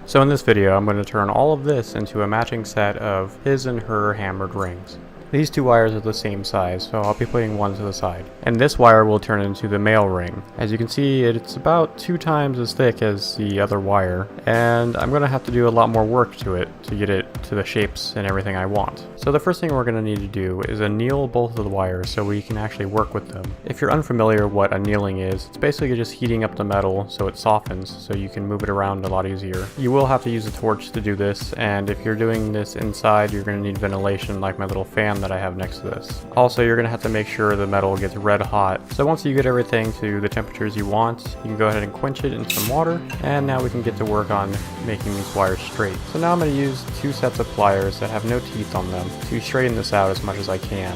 So in this video, I'm going to turn all of this into a matching set of his and her hammered rings. These two wires are the same size, so I'll be putting one to the side. And this wire will turn into the male ring. As you can see, it's about 2 times as thick as the other wire, and I'm going to have to do a lot more work to it to get it to the shapes and everything I want. So the first thing we're going to need to do is anneal both of the wires so we can actually work with them. If you're unfamiliar what annealing is, it's basically just heating up the metal so it softens so you can move it around a lot easier. You will have to use a torch to do this, and if you're doing this inside, you're going to need ventilation like my little fan that I have next to this. Also, you're going to have to make sure the metal gets red hot. So once you get everything to the temperatures you want, you can go ahead and quench it in some water, and now we can get to work on making these wires straight. So now I'm going to use 2 sets of pliers that have no teeth on them to straighten this out as much as I can.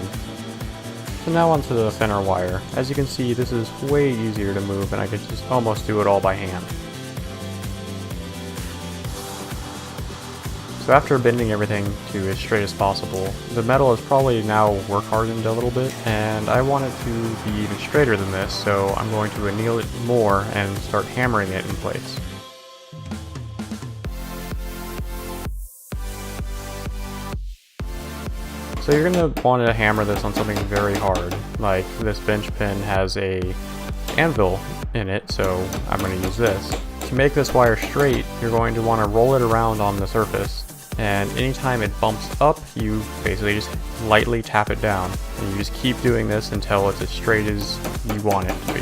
So now onto the thinner wire. As you can see, this is way easier to move, and I could just almost do it all by hand. So after bending everything to as straight as possible, the metal is probably now work hardened a little bit, and I want it to be even straighter than this, so I'm going to anneal it more and start hammering it in place. So you're going to want to hammer this on something very hard, like this bench pin has a anvil in it, so I'm going to use this. To make this wire straight, you're going to want to roll it around on the surface, and anytime it bumps up, you basically just lightly tap it down, and you just keep doing this until it's as straight as you want it to be.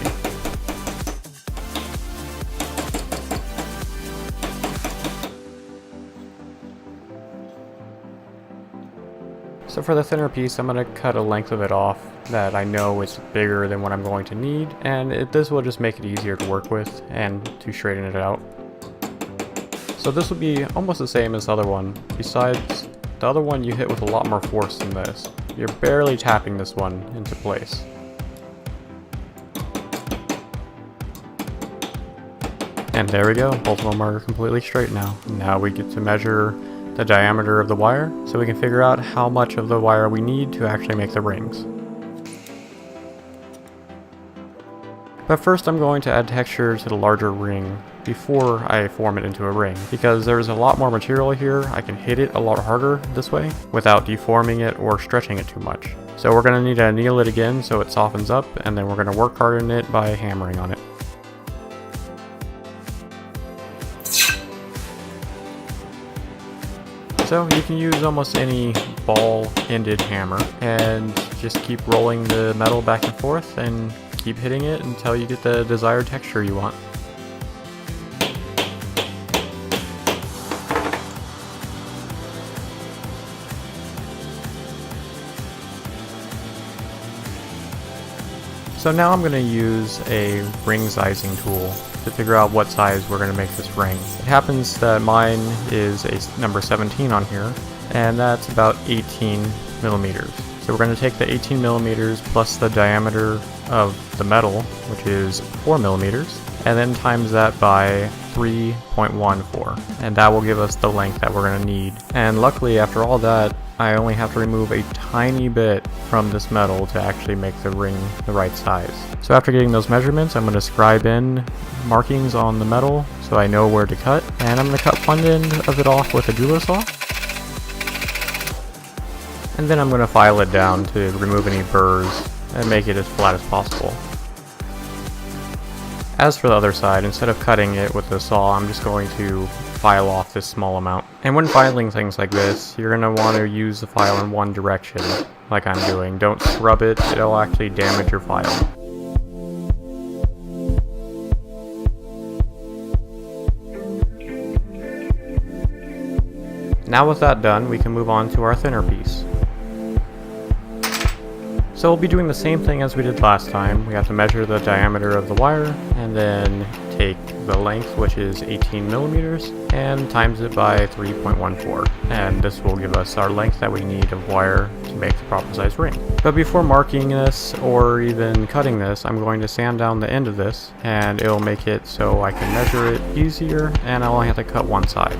So for the thinner piece, I'm going to cut a length of it off that I know is bigger than what I'm going to need, and this will just make it easier to work with and to straighten it out. So this will be almost the same as the other one, besides the other one you hit with a lot more force than this. You're barely tapping this one into place. And there we go, both of them are completely straight now. Now we get to measure the diameter of the wire, so we can figure out how much of the wire we need to actually make the rings. But first I'm going to add texture to the larger ring before I form it into a ring, because there's a lot more material here. I can hit it a lot harder this way without deforming it or stretching it too much. So we're going to need to anneal it again so it softens up, and then we're going to work harden it by hammering on it. So you can use almost any ball-ended hammer and just keep rolling the metal back and forth and keep hitting it until you get the desired texture you want. So now I'm going to use a ring sizing tool to figure out what size we're going to make this ring. It happens that mine is a number 17 on here, and that's about 18 millimeters. So we're going to take the 18 millimeters plus the diameter of the metal, which is 4 millimeters, and then times that by 3.14, and that will give us the length that we're going to need. And luckily, after all that, I only have to remove a tiny bit from this metal to actually make the ring the right size. So after getting those measurements, I'm going to scribe in markings on the metal so I know where to cut, and I'm going to cut one end of it off with a jeweler saw. And then I'm going to file it down to remove any burrs and make it as flat as possible. As for the other side, instead of cutting it with the saw, I'm just going to file off this small amount. And when filing things like this, you're going to want to use the file in one direction, like I'm doing. Don't scrub it, it'll actually damage your file. Now with that done, we can move on to our thinner piece. So we'll be doing the same thing as we did last time. We have to measure the diameter of the wire, and then take the length, which is 18 millimeters, and times it by 3.14. And this will give us our length that we need of wire to make the proper size ring. But before marking this, or even cutting this, I'm going to sand down the end of this, and it'll make it so I can measure it easier, and I only have to cut one side.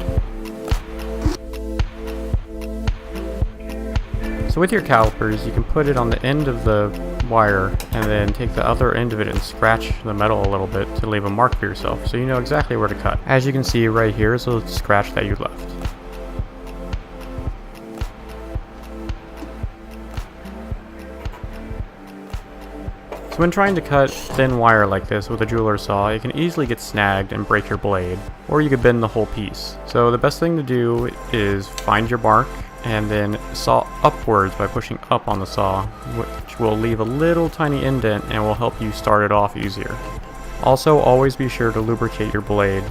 So with your calipers, you can put it on the end of the wire and then take the other end of it and scratch the metal a little bit to leave a mark for yourself so you know exactly where to cut. As you can see right here is a scratch that you left. So when trying to cut thin wire like this with a jeweler's saw, it can easily get snagged and break your blade, or you could bend the whole piece. So the best thing to do is find your mark and then saw upwards by pushing up on the saw, which will leave a little tiny indent and will help you start it off easier. Also, always be sure to lubricate your blade.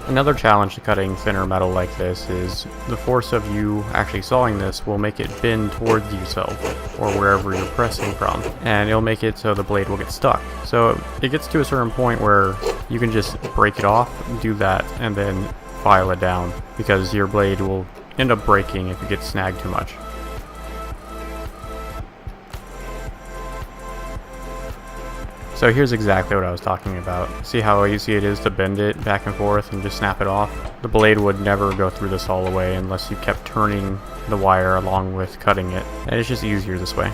Another challenge to cutting thinner metal like this is the force of you actually sawing this will make it bend towards yourself or wherever you're pressing from, and it'll make it so the blade will get stuck. So it gets to a certain point where you can just break it off, do that, and then file it down, because your blade will end up breaking if you get snagged too much. So here's exactly what I was talking about. See how easy it is to bend it back and forth and just snap it off? The blade would never go through this all the way unless you kept turning the wire along with cutting it, and it's just easier this way.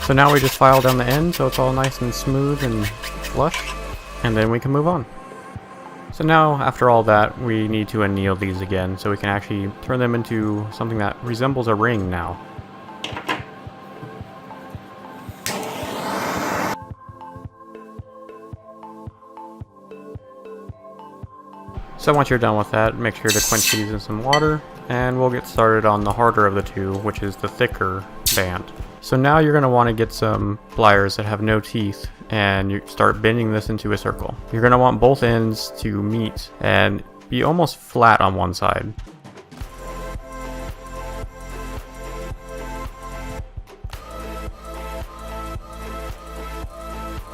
So now we just file down the end so it's all nice and smooth and flush, and then we can move on. So now, after all that, we need to anneal these again so we can actually turn them into something that resembles a ring now. So once you're done with that, make sure to quench these in some water, and we'll get started on the harder of the two, which is the thicker band. So now you're going to want to get some pliers that have no teeth, and you start bending this into a circle. You're going to want both ends to meet and be almost flat on one side.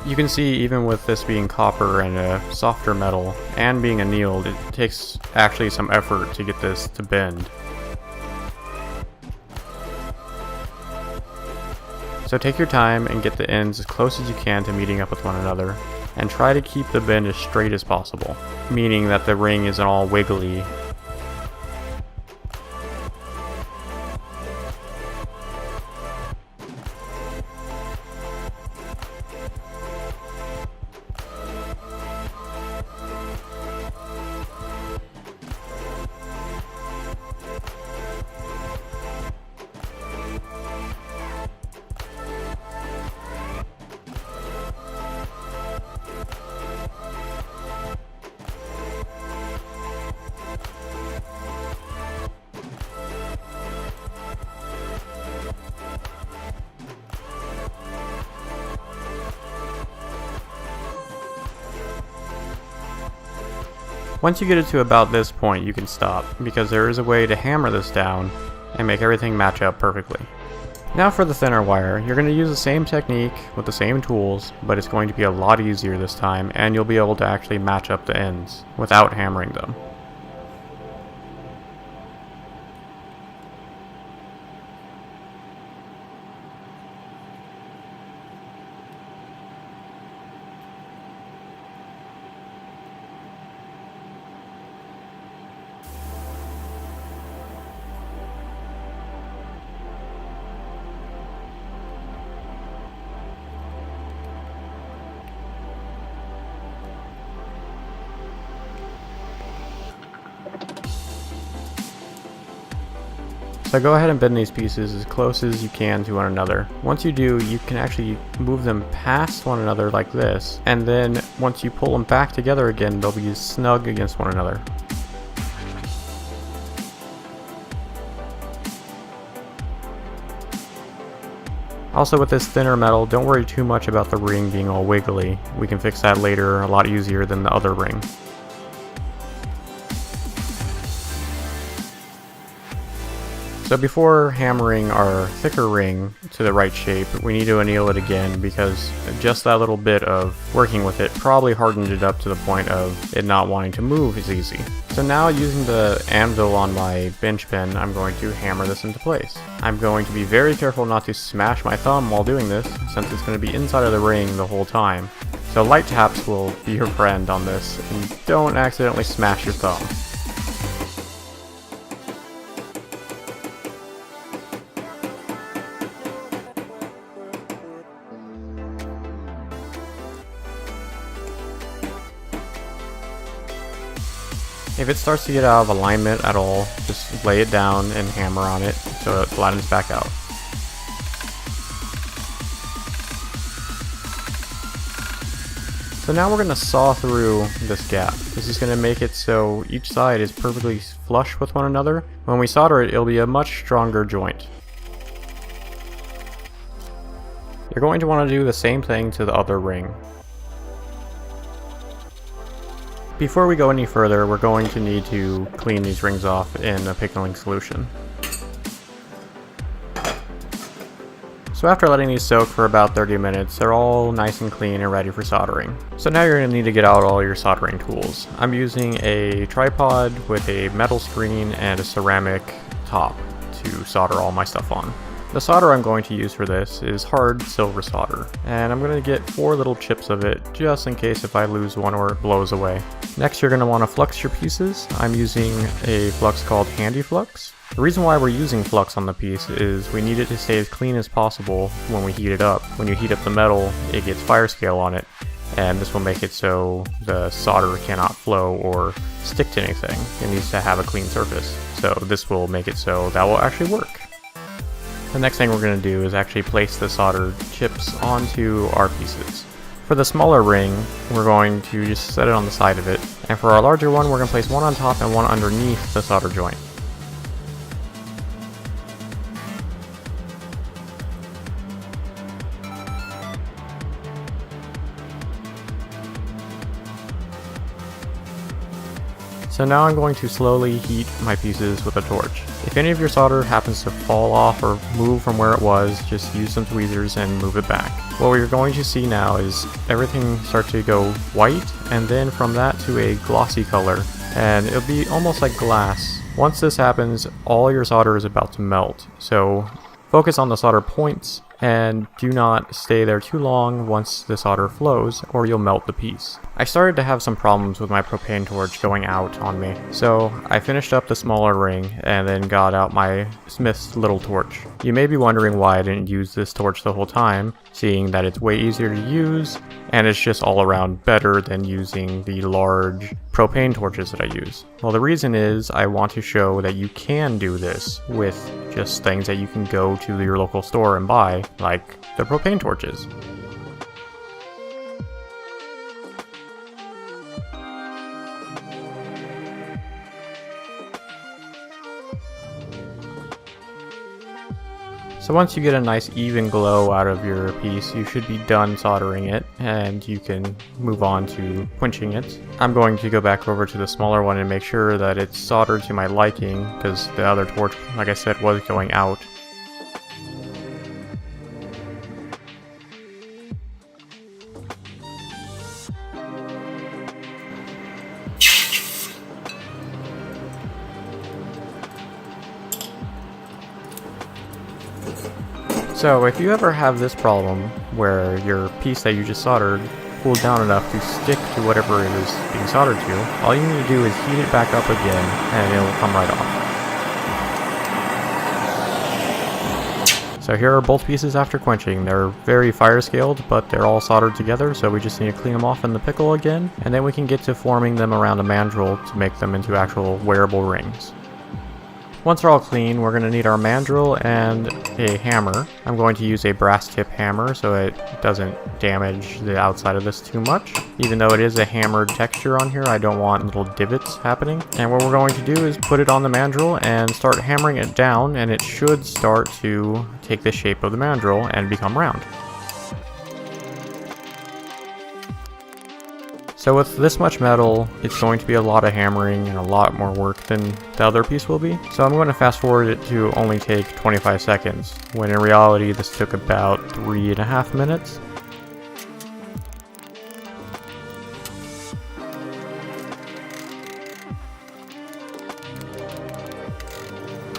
You can see even with this being copper and a softer metal and being annealed, it takes actually some effort to get this to bend. So take your time and get the ends as close as you can to meeting up with one another, and try to keep the bend as straight as possible, meaning that the ring isn't all wiggly. Once you get it to about this point, you can stop, because there is a way to hammer this down and make everything match up perfectly. Now for the thinner wire, you're going to use the same technique with the same tools, but it's going to be a lot easier this time, and you'll be able to actually match up the ends without hammering them. So go ahead and bend these pieces as close as you can to one another. Once you do, you can actually move them past one another like this, and then once you pull them back together again, they'll be snug against one another. Also, with this thinner metal, don't worry too much about the ring being all wiggly. We can fix that later a lot easier than the other ring. So before hammering our thicker ring to the right shape, we need to anneal it again because just that little bit of working with it probably hardened it up to the point of it not wanting to move as easy. So now using the anvil on my bench pen, I'm going to hammer this into place. I'm going to be very careful not to smash my thumb while doing this, since it's going to be inside of the ring the whole time. So light taps will be your friend on this, and don't accidentally smash your thumb. If it starts to get out of alignment at all, just lay it down and hammer on it so it flattens back out. So now we're going to saw through this gap. This is going to make it so each side is perfectly flush with one another. When we solder it, it'll be a much stronger joint. You're going to want to do the same thing to the other ring. Before we go any further, we're going to need to clean these rings off in a pickling solution. So after letting these soak for about 30 minutes, they're all nice and clean and ready for soldering. So now you're going to need to get out all your soldering tools. I'm using a tripod with a metal screen and a ceramic top to solder all my stuff on. The solder I'm going to use for this is hard silver solder, and I'm going to get 4 little chips of it just in case if I lose one or it blows away. Next you're going to want to flux your pieces. I'm using a flux called Handy Flux. The reason why we're using flux on the piece is we need it to stay as clean as possible when we heat it up. When you heat up the metal, it gets fire scale on it, and this will make it so the solder cannot flow or stick to anything. It needs to have a clean surface. So this will make it so that will actually work. The next thing we're going to do is actually place the soldered chips onto our pieces. For the smaller ring, we're going to just set it on the side of it, and for our larger one, we're going to place one on top and one underneath the solder joint. So now I'm going to slowly heat my pieces with a torch. If any of your solder happens to fall off or move from where it was, just use some tweezers and move it back. What we're going to see now is everything start to go white, and then from that to a glossy color, and it'll be almost like glass. Once this happens, all your solder is about to melt, so focus on the solder points and do not stay there too long once the solder flows or you'll melt the piece. I started to have some problems with my propane torch going out on me, so I finished up the smaller ring and then got out my Smith's little torch. You may be wondering why I didn't use this torch the whole time, seeing that it's way easier to use and it's just all around better than using the large propane torches that I use. Well, the reason is I want to show that you can do this with just things that you can go to your local store and buy, like the propane torches. So once you get a nice even glow out of your piece, you should be done soldering it, and you can move on to quenching it. I'm going to go back over to the smaller one and make sure that it's soldered to my liking, because the other torch, like I said, was going out. So if you ever have this problem where your piece that you just soldered cooled down enough to stick to whatever it is being soldered to, all you need to do is heat it back up again and it'll come right off. So here are both pieces after quenching. They're very fire scaled, but they're all soldered together, so we just need to clean them off in the pickle again, and then we can get to forming them around a mandrel to make them into actual wearable rings. Once they're all clean, we're going to need our mandrel and a hammer. I'm going to use a brass tip hammer so it doesn't damage the outside of this too much. Even though it is a hammered texture on here, I don't want little divots happening. And what we're going to do is put it on the mandrel and start hammering it down, and it should start to take the shape of the mandrel and become round. So with this much metal, it's going to be a lot of hammering and a lot more work than the other piece will be. So I'm going to fast forward it to only take 25 seconds, when in reality this took about 3.5 minutes.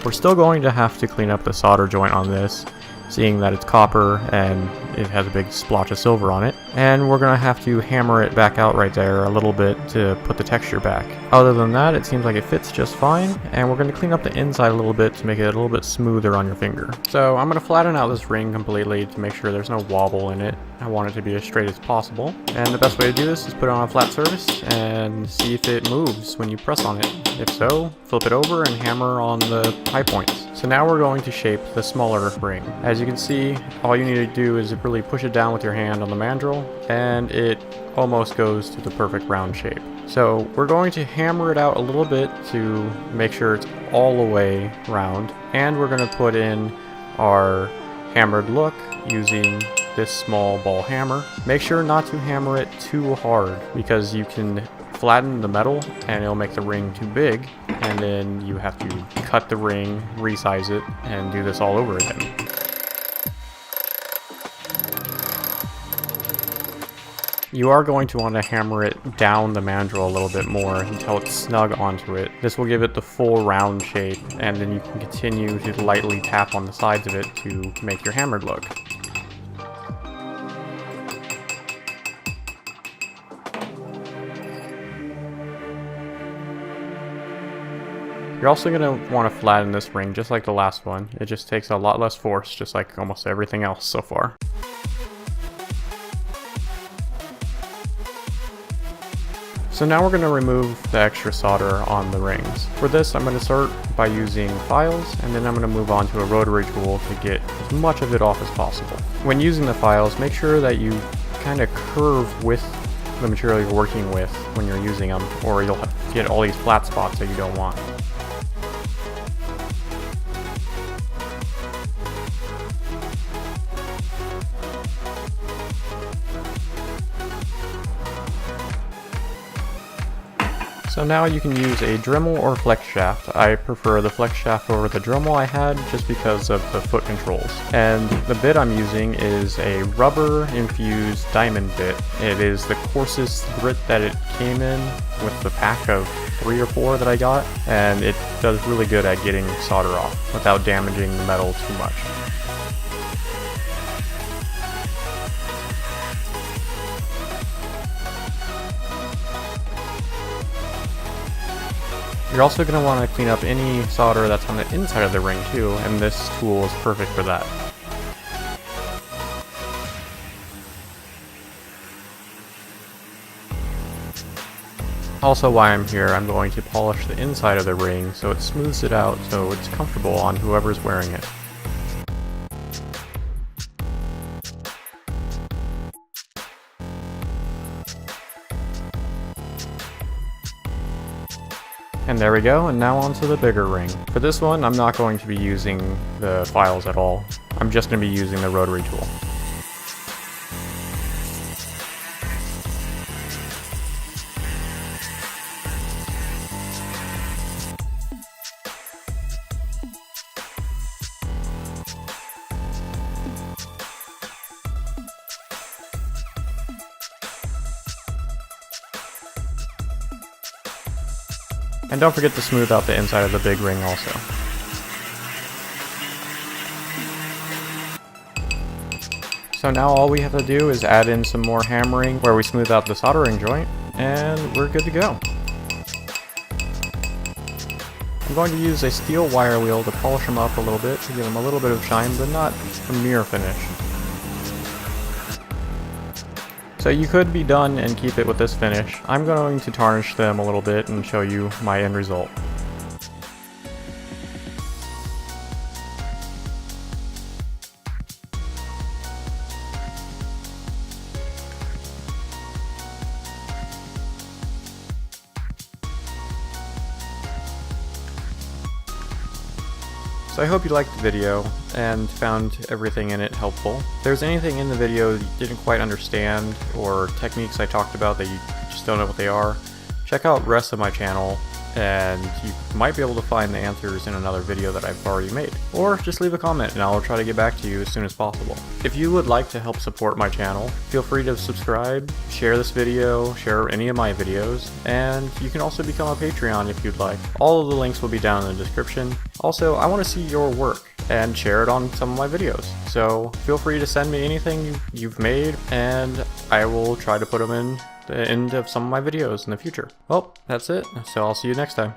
We're still going to have to clean up the solder joint on this, seeing that it's copper and it has a big splotch of silver on it. And we're going to have to hammer it back out right there a little bit to put the texture back. Other than that, it seems like it fits just fine, and we're going to clean up the inside a little bit to make it a little bit smoother on your finger. So I'm going to flatten out this ring completely to make sure there's no wobble in it. I want it to be as straight as possible. And the best way to do this is put it on a flat surface and see if it moves when you press on it. If so, flip it over and hammer on the high points. So now we're going to shape the smaller ring. As you can see, all you need to do is really push it down with your hand on the mandrel, and it almost goes to the perfect round shape. So we're going to hammer it out a little bit to make sure it's all the way round, and we're going to put in our hammered look using this small ball hammer. Make sure not to hammer it too hard, because you can flatten the metal and it'll make the ring too big, and then you have to cut the ring, resize it, and do this all over again. You are going to want to hammer it down the mandrel a little bit more until it's snug onto it. This will give it the full round shape, and then you can continue to lightly tap on the sides of it to make your hammered look. You're also going to want to flatten this ring just like the last one. It just takes a lot less force, just like almost everything else so far. So now we're going to remove the extra solder on the rings. For this, I'm going to start by using files, and then I'm going to move on to a rotary tool to get as much of it off as possible. When using the files, make sure that you kind of curve with the material you're working with when you're using them, or you'll get all these flat spots that you don't want. So now you can use a Dremel or flex shaft. I prefer the flex shaft over the Dremel I had just because of the foot controls. And the bit I'm using is a rubber infused diamond bit. It is the coarsest grit that it came in with the pack of 3 or 4 that I got, and it does really good at getting solder off without damaging the metal too much. You're also going to want to clean up any solder that's on the inside of the ring too, and this tool is perfect for that. Also, while I'm here, I'm going to polish the inside of the ring so it smooths it out so it's comfortable on whoever's wearing it. And there we go, and now onto the bigger ring. For this one, I'm not going to be using the files at all. I'm just going to be using the rotary tool. And don't forget to smooth out the inside of the big ring also. So now all we have to do is add in some more hammering where we smooth out the soldering joint, and we're good to go. I'm going to use a steel wire wheel to polish them up a little bit to give them a little bit of shine, but not a mirror finish. So you could be done and keep it with this finish. I'm going to tarnish them a little bit and show you my end result. So I hope you liked the video and found everything in it helpful. If there's anything in the video that you didn't quite understand, or techniques I talked about that you just don't know what they are, check out the rest of my channel, and you might be able to find the answers in another video that I've already made. Or just leave a comment and I'll try to get back to you as soon as possible. If you would like to help support my channel, feel free to subscribe, share this video, share any of my videos, and you can also become a Patreon if you'd like. All of the links will be down in the description. Also, I want to see your work and share it on some of my videos. So feel free to send me anything you've made, and I will try to put them in the end of some of my videos in the future. Well, that's it, so I'll see you next time.